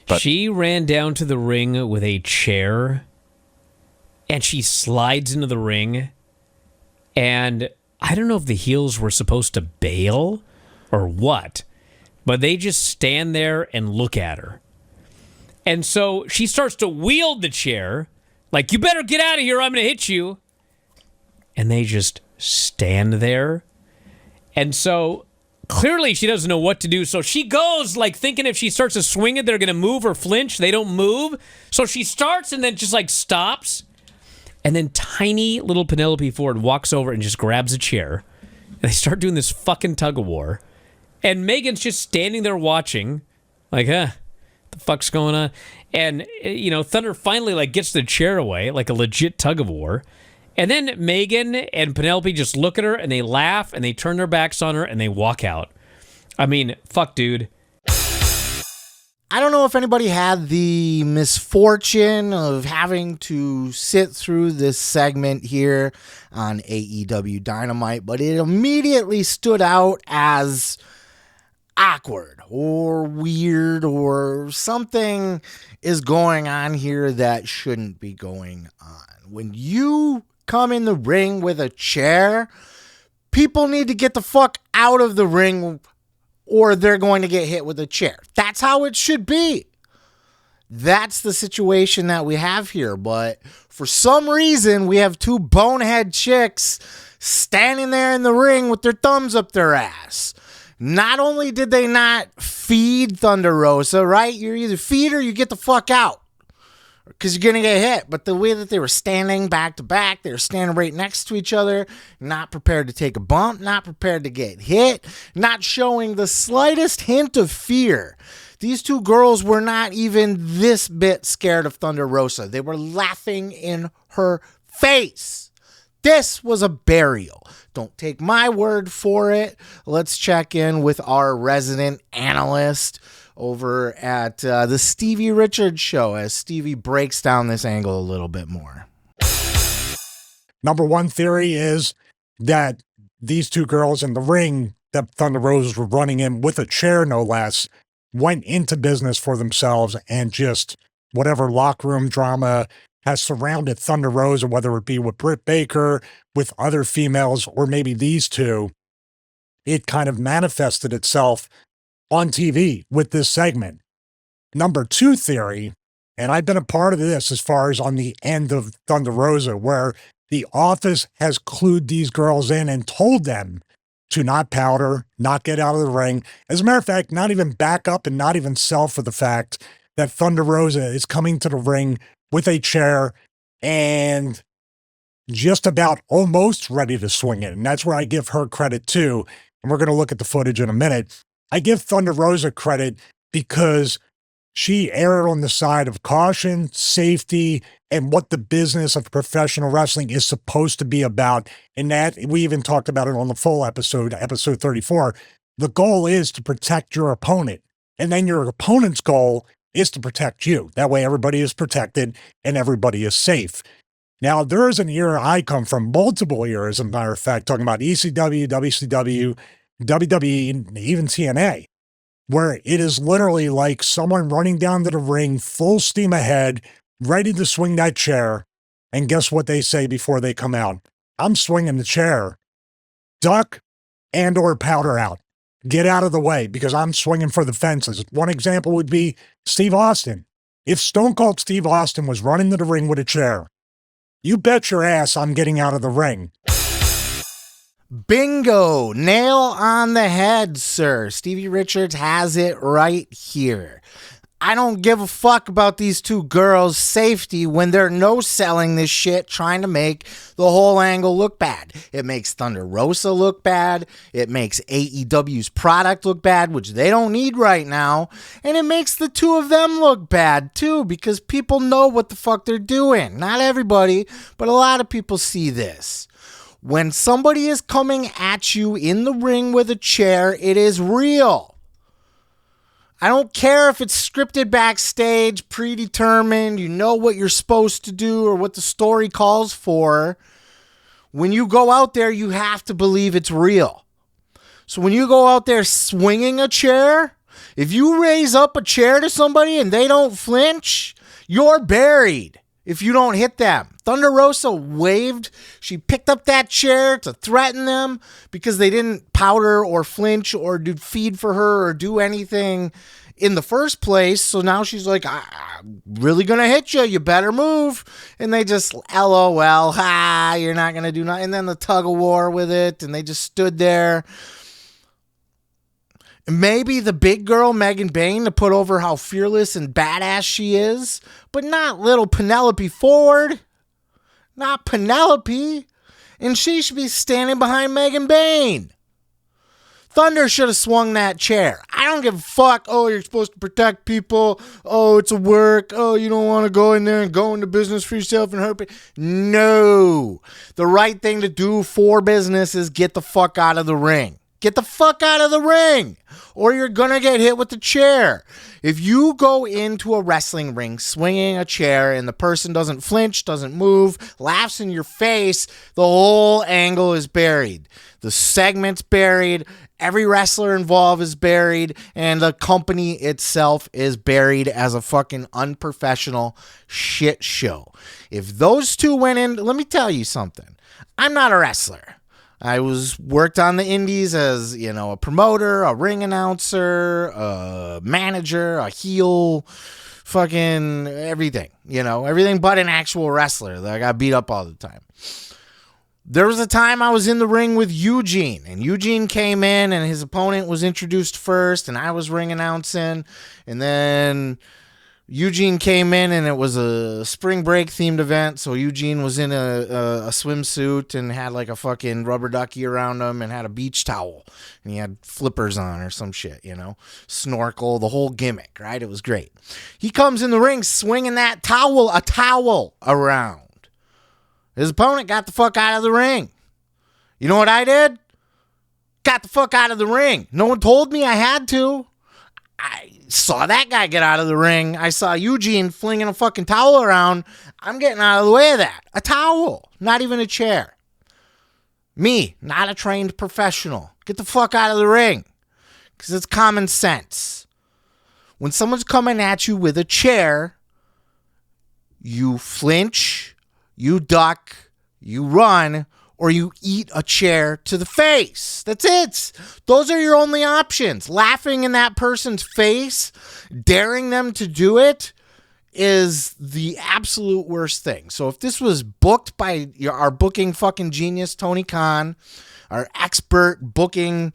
But she ran down to the ring with a chair, and she slides into the ring, and I don't know if the heels were supposed to bail or what, but they just stand there and look at her. And so she starts to wield the chair, like, you better get out of here, I'm going to hit you. And they just stand there. And so clearly she doesn't know what to do. So she goes, like, thinking if she starts to swing it, they're going to move or flinch. They don't move. So she starts and then just, like, stops. And then tiny little Penelope Ford walks over and just grabs a chair. And they start doing this fucking tug of war. And Megan's just standing there watching, like, what the fuck's going on? And, you know, Thunder finally, like, gets the chair away, like a legit tug of war. And then Megan and Penelope just look at her and they laugh and they turn their backs on her and they walk out. I mean, fuck, dude. I don't know if anybody had the misfortune of having to sit through this segment here on AEW Dynamite, but it immediately stood out as awkward or weird or something is going on here that shouldn't be going on. When you come in the ring with a chair, people need to get the fuck out of the ring or they're going to get hit with a chair. That's how it should be. That's the situation that we have here. But for some reason, we have two bonehead chicks standing there in the ring with their thumbs up their ass. Not only did they not feed Thunder Rosa, right? You either feed or you get the fuck out, because you're going to get hit. But the way that they were standing back to back, they were standing right next to each other, not prepared to take a bump, not prepared to get hit, not showing the slightest hint of fear. These two girls were not even this bit scared of Thunder Rosa. They were laughing in her face. This was a burial. Don't take my word for it. Let's check in with our resident analyst over at the Stevie Richards Show as Stevie breaks down this angle a little bit more. Number one theory is that these two girls in the ring that Thunder Rosa were running in with a chair, no less, went into business for themselves, and just whatever locker room drama has surrounded Thunder Rosa, whether it be with Britt Baker, with other females, or maybe these two, it kind of manifested itself on TV with this segment. Number two theory, and I've been a part of this as far as on the end of Thunder Rosa, where the office has clued these girls in and told them to not powder, not get out of the ring. As a matter of fact, not even back up and not even sell for the fact that Thunder Rosa is coming to the ring with a chair and just about almost ready to swing it. And that's where I give her credit too. And we're going to look at the footage in a minute. I give Thunder Rosa credit because she erred on the side of caution, safety, and what the business of professional wrestling is supposed to be about. And that, we even talked about it on the full episode 34. The goal is to protect your opponent. And then your opponent's goal is to protect you. That way everybody is protected and everybody is safe. Now, there is an era I come from, multiple eras, as a matter of fact, talking about ECW, WCW, WWE, and even TNA, where it is literally like someone running down to the ring, full steam ahead, ready to swing that chair, and guess what they say before they come out? I'm swinging the chair. Duck and or powder out. Get out of the way, because I'm swinging for the fences. One example would be Steve Austin. If Stone Cold Steve Austin was running to the ring with a chair, you bet your ass I'm getting out of the ring. Bingo! Nail on the head, sir. Stevie Richards has it right here. I don't give a fuck about these two girls' safety when they're no-selling this shit, trying to make the whole angle look bad. It makes Thunder Rosa look bad. It makes AEW's product look bad, which they don't need right now. And it makes the two of them look bad, too, because people know what the fuck they're doing. Not everybody, but a lot of people see this. When somebody is coming at you in the ring with a chair, it is real. I don't care if it's scripted backstage, predetermined, you know what you're supposed to do or what the story calls for. When you go out there, you have to believe it's real. So when you go out there swinging a chair, If you raise up a chair to somebody and they don't flinch, you're buried if you don't hit them. Thunder Rosa waved. She picked up that chair to threaten them because they didn't powder or flinch or do feed for her or do anything in the first place. So now she's like, I'm really going to hit you. You better move. And they just, LOL, you're not going to do nothing. And then the tug of war with it. And they just stood there. Maybe the big girl, Megan Bayne, to put over how fearless and badass she is. But not little Penelope Ford. Not Penelope. And she should be standing behind Megan Bayne. Thunder should have swung that chair. I don't give a fuck. Oh, you're supposed to protect people. Oh, it's a work. Oh, you don't want to go in there and go into business for yourself and hurt people. No. The right thing to do for business is get the fuck out of the ring. Get the fuck out of the ring, or you're going to get hit with the chair. If you go into a wrestling ring swinging a chair and the person doesn't flinch, doesn't move, laughs in your face, the whole angle is buried. The segment's buried. Every wrestler involved is buried, and the company itself is buried as a fucking unprofessional shit show. If those two went in, let me tell you something. I'm not a wrestler. I worked on the indies as, a promoter, a ring announcer, a manager, a heel, fucking everything, everything but an actual wrestler that I got beat up all the time. There was a time I was in the ring with Eugene, and Eugene came in and his opponent was introduced first, and I was ring announcing, and then Eugene came in and it was a spring break themed event. So Eugene was in a swimsuit and had like a fucking rubber ducky around him and had a beach towel and he had flippers on or some shit, snorkel, the whole gimmick, right? It was great. He comes in the ring swinging a towel around. His opponent got the fuck out of the ring. You know what I did? Got the fuck out of the ring. No one told me I had to. I saw that guy get out of the ring. I saw Eugene flinging a fucking towel around. I'm getting out of the way of that. A towel, not even a chair. Me, not a trained professional. Get the fuck out of the ring. Because it's common sense. When someone's coming at you with a chair, you flinch, you duck, you run, or you eat a chair to the face. That's it. Those are your only options. Laughing in that person's face, daring them to do it, is the absolute worst thing. So if this was booked by our booking fucking genius, Tony Khan, our expert booking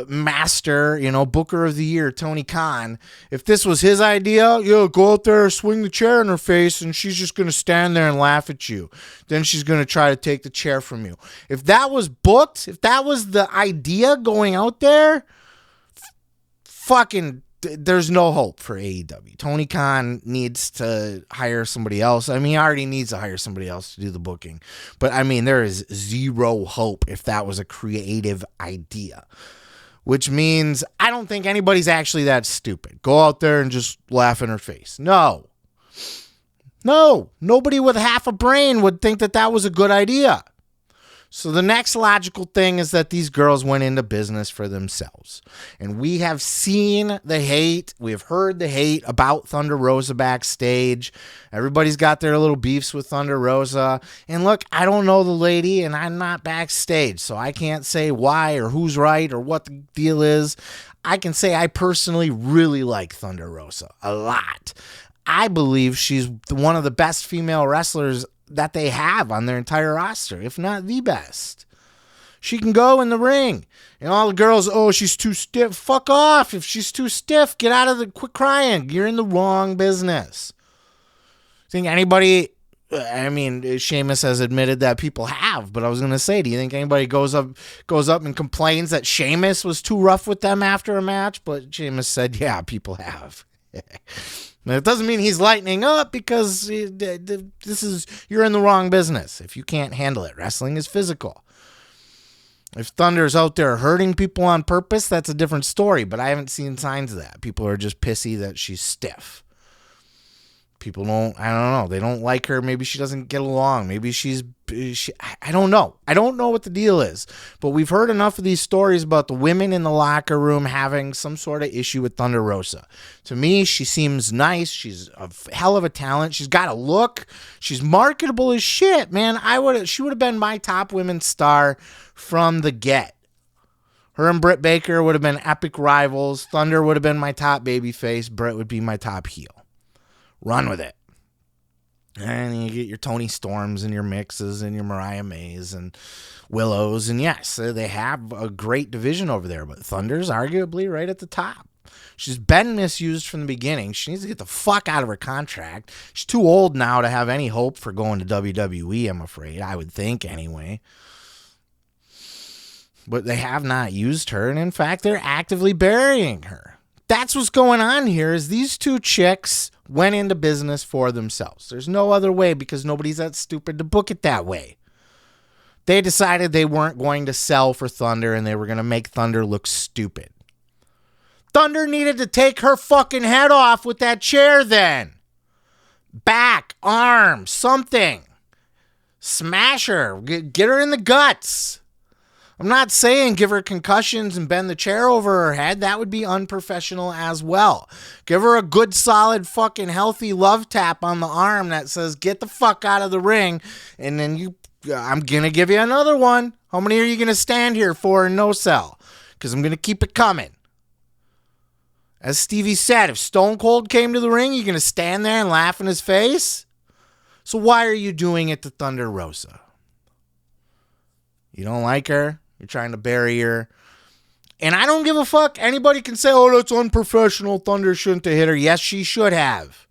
master, booker of the year, Tony Khan, if this was his idea, go out there, swing the chair in her face, and she's just going to stand there and laugh at you. Then she's going to try to take the chair from you. If that was booked, if that was the idea going out there, there's no hope for AEW. Tony Khan needs to hire somebody else. I mean, he already needs to hire somebody else to do the booking. But, there is zero hope if that was a creative idea. Which means I don't think anybody's actually that stupid. Go out there and just laugh in her face. No, nobody with half a brain would think that was a good idea. So the next logical thing is that these girls went into business for themselves. And we have seen the hate. We have heard the hate about Thunder Rosa backstage. Everybody's got their little beefs with Thunder Rosa. And look, I don't know the lady and I'm not backstage, so I can't say why or who's right or what the deal is. I can say I personally really like Thunder Rosa a lot. I believe she's one of the best female wrestlers that they have on their entire roster, if not the best. She can go in the ring. And all the girls, she's too stiff. Fuck off. If she's too stiff, get out of quit crying. You're in the wrong business. Think anybody, Sheamus has admitted that people have, but I was going to say, do you think anybody goes up and complains that Sheamus was too rough with them after a match? But Sheamus said, yeah, people have. It doesn't mean he's lightening up because you're in the wrong business if you can't handle it. Wrestling is physical. If Thunder's out there hurting people on purpose, that's a different story, but I haven't seen signs of that. People are just pissy that she's stiff. People they don't like her. Maybe she doesn't get along. Maybe she's I don't know. I don't know what the deal is, but we've heard enough of these stories about the women in the locker room having some sort of issue with Thunder Rosa. To me, she seems nice. She's a hell of a talent. She's got a look. She's marketable as shit, man. She would have been my top women's star from the get. Her and Britt Baker would have been epic rivals. Thunder would have been my top babyface. Britt would be my top heel. Run with it. And you get your Tony Storms and your Mixes and your Mariah Mays and Willows. And yes, they have a great division over there, but Thunder's arguably right at the top. She's been misused from the beginning. She needs to get the fuck out of her contract. She's too old now to have any hope for going to WWE, I'm afraid. I would think anyway. But they have not used her, and in fact, they're actively burying her. That's what's going on here, is these two chicks went into business for themselves. There's no other way, because nobody's that stupid to book it that way. They decided they weren't going to sell for Thunder, and they were going to make Thunder look stupid. Thunder needed to take her fucking head off with that chair then. Back, arm, something. Smash her. Get her in the guts. I'm not saying give her concussions and bend the chair over her head. That would be unprofessional as well. Give her a good, solid, fucking healthy love tap on the arm that says, get the fuck out of the ring. And then I'm going to give you another one. How many are you going to stand here for in no sell? Because I'm going to keep it coming. As Stevie said, if Stone Cold came to the ring, you're going to stand there and laugh in his face? So why are you doing it to Thunder Rosa? You don't like her? You're trying to bury her. And I don't give a fuck. Anybody can say, oh, that's unprofessional. Thunder shouldn't have hit her. Yes, she should have.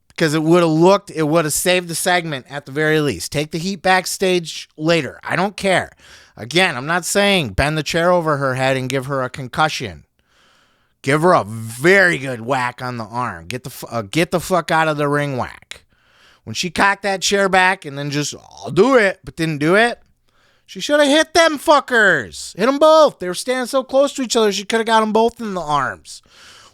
Because it would have saved the segment at the very least. Take the heat backstage later. I don't care. Again, I'm not saying bend the chair over her head and give her a concussion. Give her a very good whack on the arm. Get the fuck out of the ring whack. When she cocked that chair back and then just, I'll do it, but didn't do it, she should have hit them fuckers. Hit them both. They were standing so close to each other, she could have got them both in the arms.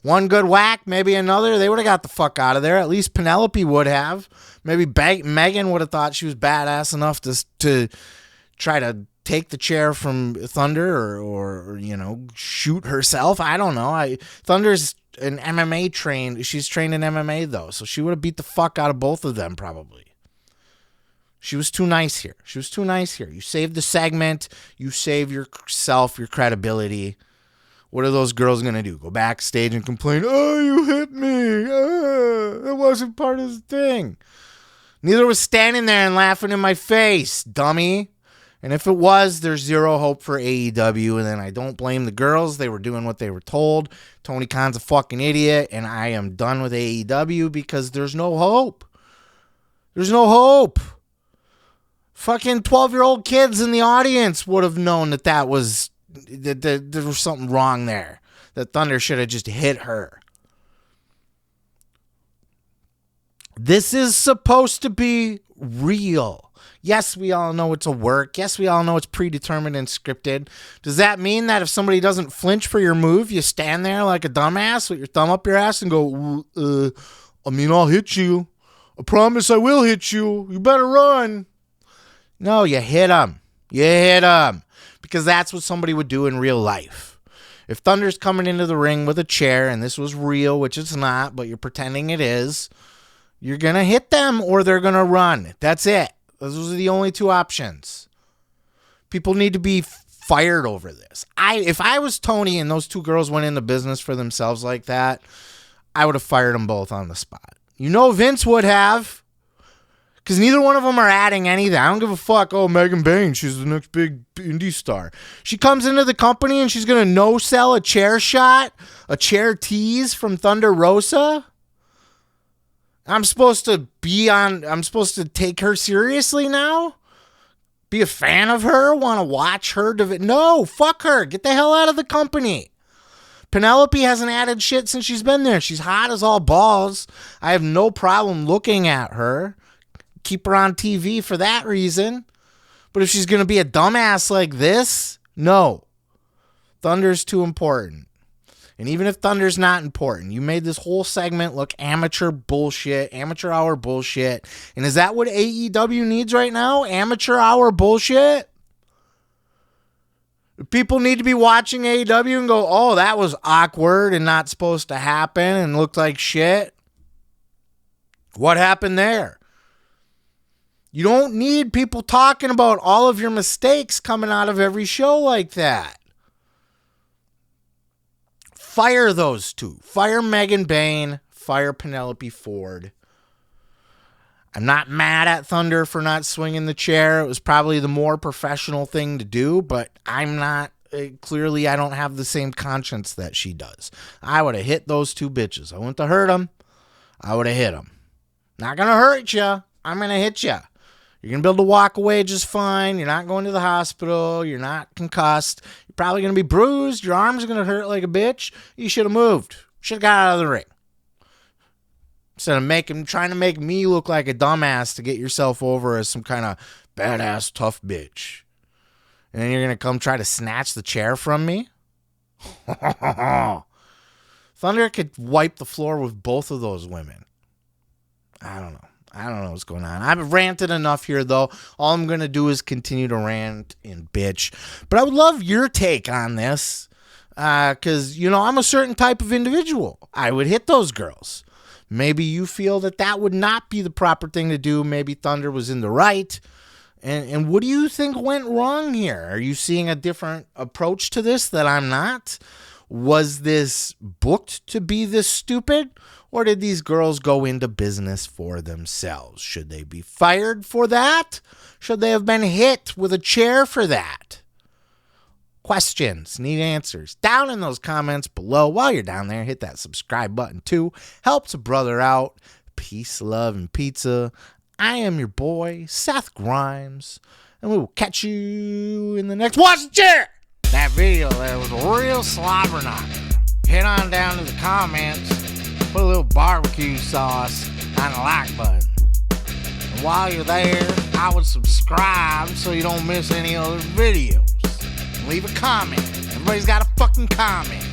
One good whack, maybe another. They would have got the fuck out of there. At least Penelope would have. Maybe Megan would have thought she was badass enough to try to take the chair from Thunder or shoot herself. I don't know. Thunder's an MMA trained. She's trained in MMA, though, so she would have beat the fuck out of both of them probably. She was too nice here. You save the segment. You save yourself, your credibility. What are those girls going to do? Go backstage and complain, oh, you hit me. That wasn't part of the thing. Neither was standing there and laughing in my face, dummy. And if it was, there's zero hope for AEW. And then I don't blame the girls. They were doing what they were told. Tony Khan's a fucking idiot. And I am done with AEW because there's no hope. There's no hope. Fucking 12-year-old kids in the audience would have known that there was something wrong there. That Thunder should have just hit her. This is supposed to be real. Yes, we all know it's a work. Yes, we all know it's predetermined and scripted. Does that mean that if somebody doesn't flinch for your move, you stand there like a dumbass with your thumb up your ass and go, I'll hit you. I promise I will hit you. You better run. No, you hit them. Because that's what somebody would do in real life. If Thunder's coming into the ring with a chair, and this was real, which it's not, but you're pretending it is, you're going to hit them or they're going to run. That's it. Those are the only two options. People need to be fired over this. If I was Tony and those two girls went into business for themselves like that, I would have fired them both on the spot. Vince would have. Because neither one of them are adding anything. I don't give a fuck. Oh, Megan Bayne, she's the next big indie star. She comes into the company and she's going to no-sell a chair shot, a chair tease from Thunder Rosa. I'm supposed to take her seriously now? Be a fan of her? Want to watch her? No, fuck her. Get the hell out of the company. Penelope hasn't added shit since she's been there. She's hot as all balls. I have no problem looking at her. Keep her on TV for that reason. But if she's going to be a dumbass like this, no. Thunder's too important. And even if Thunder's not important, you made this whole segment look amateur bullshit, amateur hour bullshit. And is that what AEW needs right now? Amateur hour bullshit? People need to be watching AEW and go, oh, that was awkward and not supposed to happen and looked like shit. What happened there? You don't need people talking about all of your mistakes coming out of every show like that. Fire those two. Fire Megan Bayne. Fire Penelope Ford. I'm not mad at Thunder for not swinging the chair. It was probably the more professional thing to do, but I'm not. Clearly, I don't have the same conscience that she does. I would have hit those two bitches. I wouldn't have hurt them. I would have hit them. Not going to hurt you. I'm going to hit you. You're going to be able to walk away just fine. You're not going to the hospital. You're not concussed. You're probably going to be bruised. Your arm's going to hurt like a bitch. You should have moved. Should have got out of the ring. Instead of trying to make me look like a dumbass to get yourself over as some kind of badass tough bitch. And then you're going to come try to snatch the chair from me? Thunder could wipe the floor with both of those women. I don't know what's going on. I've ranted enough here, though. All I'm going to do is continue to rant and bitch. But I would love your take on this. Because, I'm a certain type of individual. I would hit those girls. Maybe you feel that would not be the proper thing to do. Maybe Thunder was in the right. And what do you think went wrong here? Are you seeing a different approach to this that I'm not? Was this booked to be this stupid? Or did these girls go into business for themselves? Should they be fired for that? Should they have been hit with a chair for that? Questions, need answers. Down in those comments below. While you're down there, hit that subscribe button too. Helps a brother out. Peace, love, and pizza. I am your boy, Seth Grimes, and we will catch you in the next Watch the Chair! That video there was a real slobber knocker. Head on down to the comments, put a little barbecue sauce on the like button. And while you're there, I would subscribe so you don't miss any other videos. Leave a comment. Everybody's got a fucking comment.